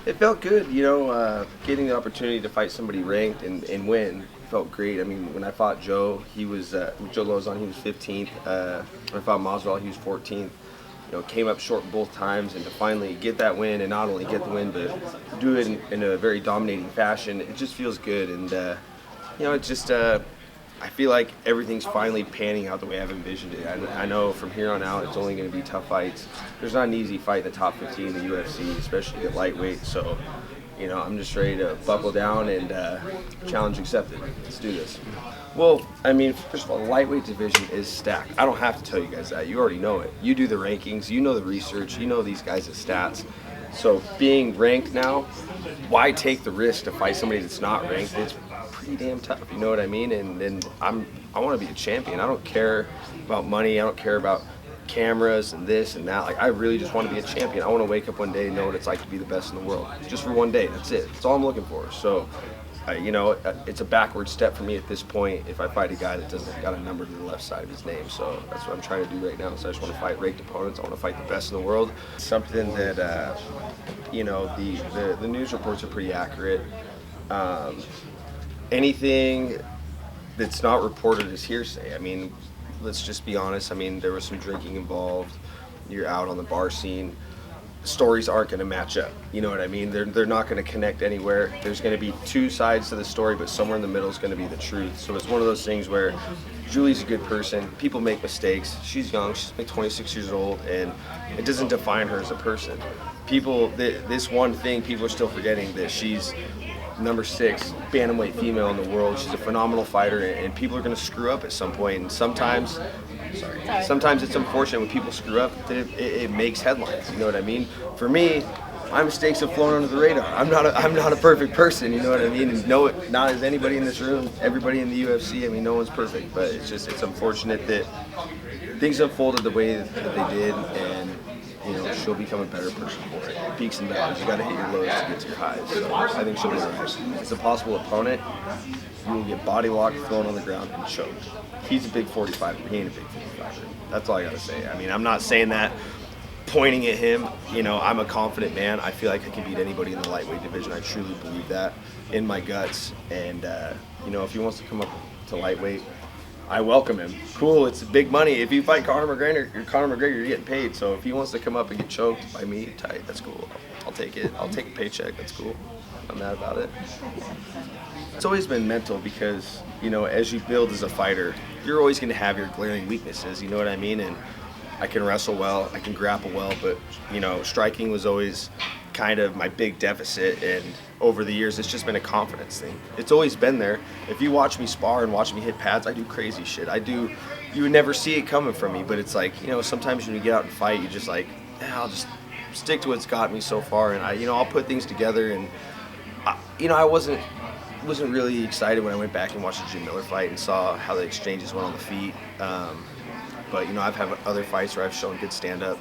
It felt good, getting the opportunity to fight somebody ranked and win felt great. I mean, when I fought Joe, Joe Lozon, he was 15th. When I fought Masvidal, he was 14th. Came up short both times, and to finally get that win, and not only get the win, but do it in a very dominating fashion, it just feels good. And I feel like everything's finally panning out the way I've envisioned it. I know from here on out, it's only going to be tough fights. There's not an easy fight in the top 15 in the UFC, especially at lightweight. So, I'm just ready to buckle down and challenge accepted. Let's do this. Well, I mean, first of all, the lightweight division is stacked. I don't have to tell you guys that. You already know it. You do the rankings. You know the research. You know these guys' stats. So being ranked now, why take the risk to fight somebody that's not ranked? It's pretty damn tough. You know what I mean? And I want to be a champion. I don't care about money. I don't care about cameras and this and that. Like, I really just want to be a champion. I want to wake up one day and know what it's like to be the best in the world. Just for one day. That's it. That's all I'm looking for. So, it's a backward step for me at this point if I fight a guy that doesn't got a number to the left side of his name. So that's what I'm trying to do right now. So I just want to fight ranked opponents. I want to fight the best in the world. Something that, the news reports are pretty accurate. Anything that's not reported is hearsay. I mean, let's just be honest. I mean, there was some drinking involved. You're out on the bar scene. Stories aren't going to match up. You know what I mean? They're not going to connect anywhere. There's going to be two sides to the story, but somewhere in the middle is going to be the truth. So it's one of those things where Julie's a good person. People make mistakes. She's young. She's like 26 years old, and it doesn't define her as a person. This one thing, people are still forgetting that she's number 6 bantamweight female in the world. She's a phenomenal fighter, and people are going to screw up at some point. And sometimes it's unfortunate when people screw up that it makes headlines. You know what I mean? For me, my mistakes have flown under the radar. I'm not a perfect person. You know what I mean? And not as anybody in this room, everybody in the UFC. I mean, no one's perfect, but it's unfortunate that things unfolded the way that they did, and she'll become a better person for it. Peaks and valleys. You got to hit your lows to get to your highs. So I think she'll be right. As a possible opponent, you will get body locked, thrown on the ground, and choked. He's a big 45. He ain't a big 55. That's all I got to say. I mean, I'm not saying that pointing at him. I'm a confident man. I feel like I can beat anybody in the lightweight division. I truly believe that in my guts. And, if he wants to come up to lightweight, I welcome him. Cool, it's big money. If you fight Conor McGregor, you're getting paid. So if he wants to come up and get choked by me, tight, that's cool. I'll take it. I'll take a paycheck. That's cool. I'm mad about it. It's always been mental because, as you build as a fighter, you're always going to have your glaring weaknesses. You know what I mean? And I can wrestle well. I can grapple well. But, striking was always kind of my big deficit, and over the years it's just been a confidence thing. It's always been there. If you watch me spar and watch me hit pads, I do crazy shit. You would never see it coming from me, but it's like, sometimes when you get out and fight, you just like, I'll just stick to what's got me so far, and I'll put things together. And I wasn't really excited when I went back and watched the Jim Miller fight and saw how the exchanges went on the feet. But I've had other fights where I've shown good stand-up.